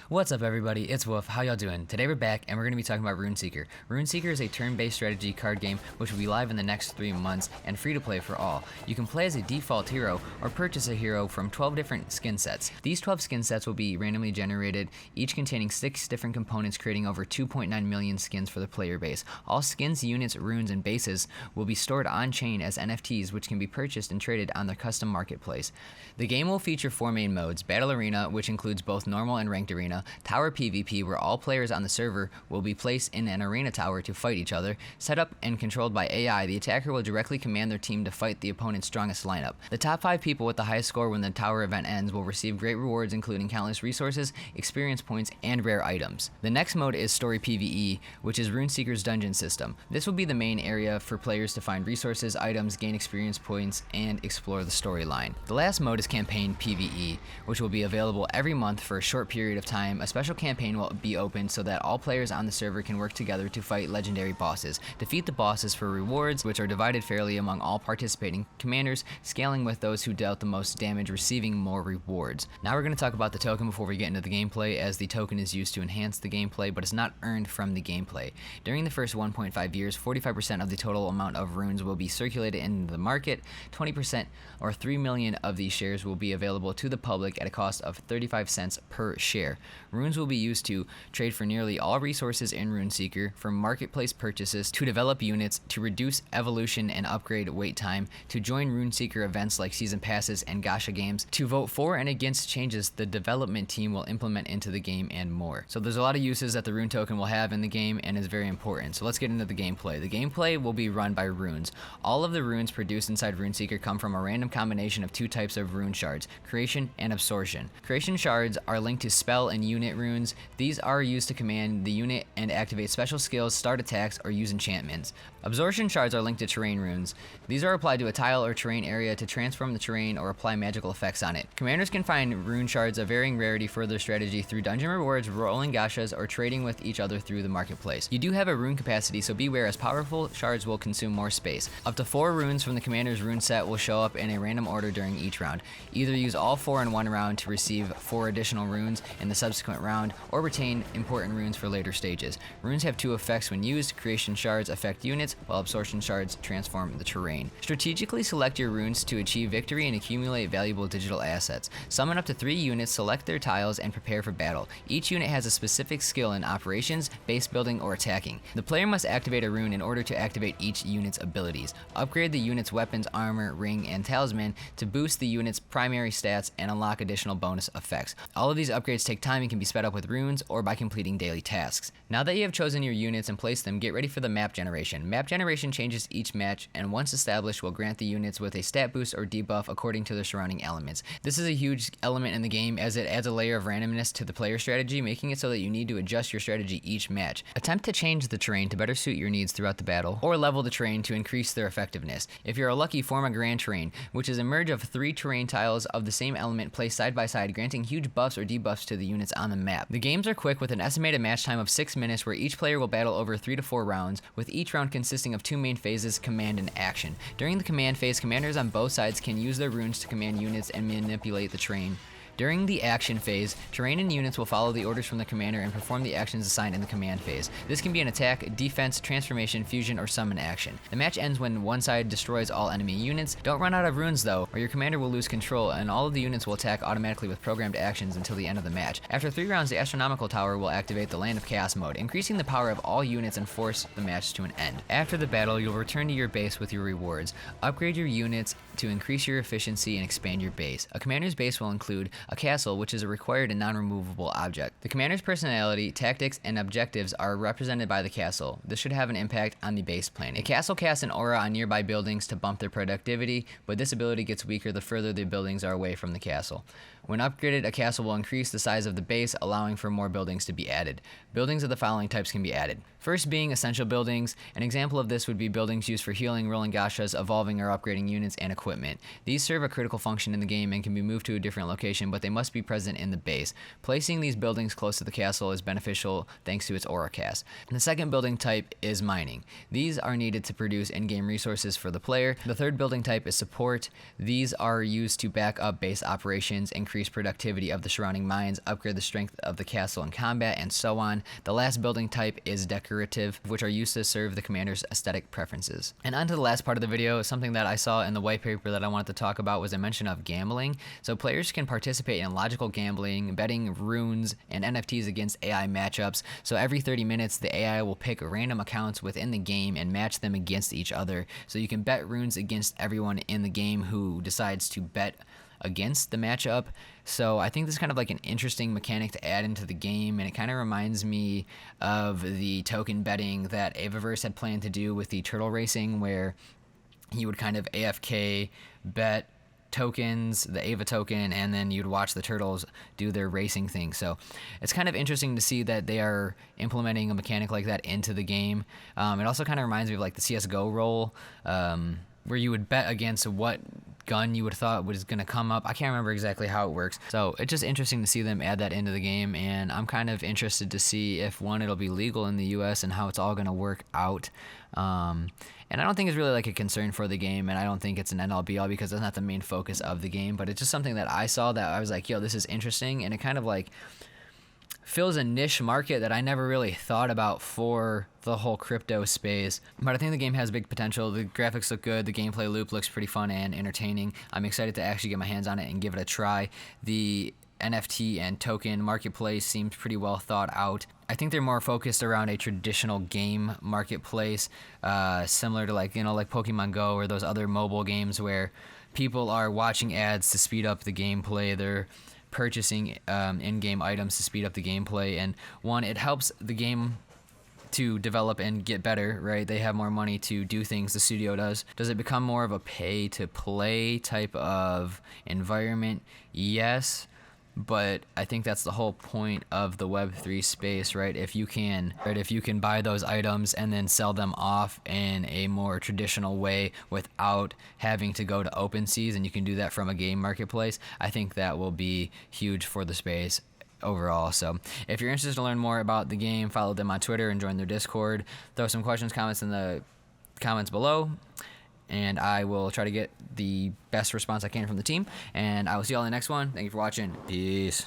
What's up everybody, it's Wolf, how y'all doing? Today we're back and we're going to be talking about RuneSeeker. RuneSeeker is a turn-based strategy card game which will be live in the next 3 months and free to play for all. You can play as a default hero or purchase a hero from 12 different skin sets. These 12 skin sets will be randomly generated, each containing 6 different components, creating over 2.9 million skins for the player base. All skins, units, runes, and bases will be stored on-chain as NFTs which can be purchased and traded on their custom marketplace. The game will feature 4 main modes: Battle Arena, which includes both normal and ranked arena; Tower PvP, where all players on the server will be placed in an arena tower to fight each other. Set up and controlled by AI, the attacker will directly command their team to fight the opponent's strongest lineup. The top 5 people with the highest score when the tower event ends will receive great rewards, including countless resources, experience points, and rare items. The next mode is Story PvE, which is RuneSeeker's dungeon system. This will be the main area for players to find resources, items, gain experience points, and explore the storyline. The last mode is Campaign PvE, which will be available every month for a short period of time. A special campaign will be opened so that all players on the server can work together to fight legendary bosses. Defeat the bosses for rewards, which are divided fairly among all participating commanders, scaling with those who dealt the most damage receiving more rewards. Now we're going to talk about the token before we get into the gameplay, as the token is used to enhance the gameplay but is not earned from the gameplay. During the first 1.5 years, 45% of the total amount of runes will be circulated in the market. 20% or 3 million of these shares will be available to the public at a cost of 35 cents per share. Runes will be used to trade for nearly all resources in RuneSeeker, from marketplace purchases to develop units, to reduce evolution and upgrade wait time, to join RuneSeeker events like season passes and gacha games, to vote for and against changes the development team will implement into the game, and more. So there's a lot of uses that the rune token will have in the game and is very important. So let's get into the gameplay. The gameplay will be run by runes. All of the runes produced inside RuneSeeker come from a random combination of 2 types of rune shards: creation and absorption. Creation shards are linked to spell and unit runes. These are used to command the unit and activate special skills, start attacks, or use enchantments. Absorption shards are linked to terrain runes. These are applied to a tile or terrain area to transform the terrain or apply magical effects on it. Commanders can find rune shards of varying rarity for their strategy through dungeon rewards, rolling gachas, or trading with each other through the marketplace. You do have a rune capacity, so beware, as powerful shards will consume more space. Up to 4 runes from the commander's rune set will show up in a random order during each round. Either use all 4 in one round to receive 4 additional runes in the subsequent round, or retain important runes for later stages. Runes have 2 effects when used. Creation shards affect units, while absorption shards transform the terrain. Strategically select your runes to achieve victory and accumulate valuable digital assets. Summon up to 3 units, select their tiles, and prepare for battle. Each unit has a specific skill in operations, base building, or attacking. The player must activate a rune in order to activate each unit's abilities. Upgrade the unit's weapons, armor, ring, and talisman to boost the unit's primary stats and unlock additional bonus effects. All of these upgrades take time and can be sped up with runes or by completing daily tasks. Now that you have chosen your units and placed them, get ready for the map generation. Map generation changes each match, and once established will grant the units with a stat boost or debuff according to their surrounding elements. This is a huge element in the game, as it adds a layer of randomness to the player strategy, making it so that you need to adjust your strategy each match. Attempt to change the terrain to better suit your needs throughout the battle, or level the terrain to increase their effectiveness. If you're lucky, form a grand terrain, which is a merge of 3 terrain tiles of the same element placed side by side, granting huge buffs or debuffs to the units on the map. The games are quick, with an estimated match time of 6 minutes, where each player will battle over 3 to 4 rounds, with each round consisting of 2 main phases: command and action. During the command phase, commanders on both sides can use their runes to command units and manipulate the terrain. During the action phase, terrain and units will follow the orders from the commander and perform the actions assigned in the command phase. This can be an attack, defense, transformation, fusion, or summon action. The match ends when one side destroys all enemy units. Don't run out of runes though, or your commander will lose control, and all of the units will attack automatically with programmed actions until the end of the match. After 3 rounds, the astronomical tower will activate the Land of Chaos mode, increasing the power of all units and force the match to an end. After the battle, you'll return to your base with your rewards. Upgrade your units to increase your efficiency and expand your base. A commander's base will include a castle, which is a required and non-removable object. The commander's personality, tactics, and objectives are represented by the castle. This should have an impact on the base plan. A castle casts an aura on nearby buildings to bump their productivity, but this ability gets weaker the further the buildings are away from the castle. When upgraded, a castle will increase the size of the base, allowing for more buildings to be added. Buildings of the following types can be added. First being essential buildings. An example of this would be buildings used for healing, rolling gachas, evolving or upgrading units, and equipment. These serve a critical function in the game and can be moved to a different location, but they must be present in the base. Placing these buildings close to the castle is beneficial thanks to its aura cast. The second building type is mining. These are needed to produce in-game resources for the player. The third building type is support. These are used to back up base operations, increase increase productivity of the surrounding mines, upgrade the strength of the castle in combat, and so on. The last building type is decorative, which are used to serve the commander's aesthetic preferences. And on to the last part of the video, something that I saw in the white paper that I wanted to talk about was a mention of gambling. So players can participate in logical gambling, betting runes and NFTs against AI matchups. So every 30 minutes, the AI will pick random accounts within the game and match them against each other. So you can bet runes against everyone in the game who decides to bet against the matchup. So I think this is kind of like an interesting mechanic to add into the game, and it kind of reminds me of the token betting that Avaverse had planned to do with the turtle racing, where you would kind of AFK bet tokens, the Ava token, and then you'd watch the turtles do their racing thing. So it's kind of interesting to see that they are implementing a mechanic like that into the game. It also kind of reminds me of like the CSGO role, where you would bet against what gun you would have thought was going to come up. I can't remember exactly how it works. So it's just interesting to see them add that into the game, and I'm kind of interested to see if, one, it'll be legal in the US and how it's all going to work out. And I don't think it's really like a concern for the game, and I don't think it's an end-all be-all because it's not the main focus of the game, but it's just something that I saw that I was like, yo, this is interesting, and it kind of like fills a niche market that I never really thought about for the whole crypto space. But I think the game has big potential. The graphics look good. The gameplay loop looks pretty fun and entertaining. I'm excited to actually get my hands on it and give it a try. The NFT and token marketplace seems pretty well thought out. I think they're more focused around a traditional game marketplace, similar to like Pokemon Go or those other mobile games where people are watching ads to speed up the gameplay. They're purchasing in-game items to speed up the gameplay, and one, it helps the game to develop and get better, right? They have more money to do things, the studio does. Does it become more of a pay-to-play type of environment? Yes, but I think that's the whole point of the Web3 space, right? If you can buy those items and then sell them off in a more traditional way without having to go to OpenSeas, and you can do that from a game marketplace, I think that will be huge for the space overall. So if you're interested to learn more about the game, follow them on Twitter and join their Discord. Throw some questions, comments in the comments below, and I will try to get the best response I can from the team, and I will see you all in the next one. Thank you for watching. Peace.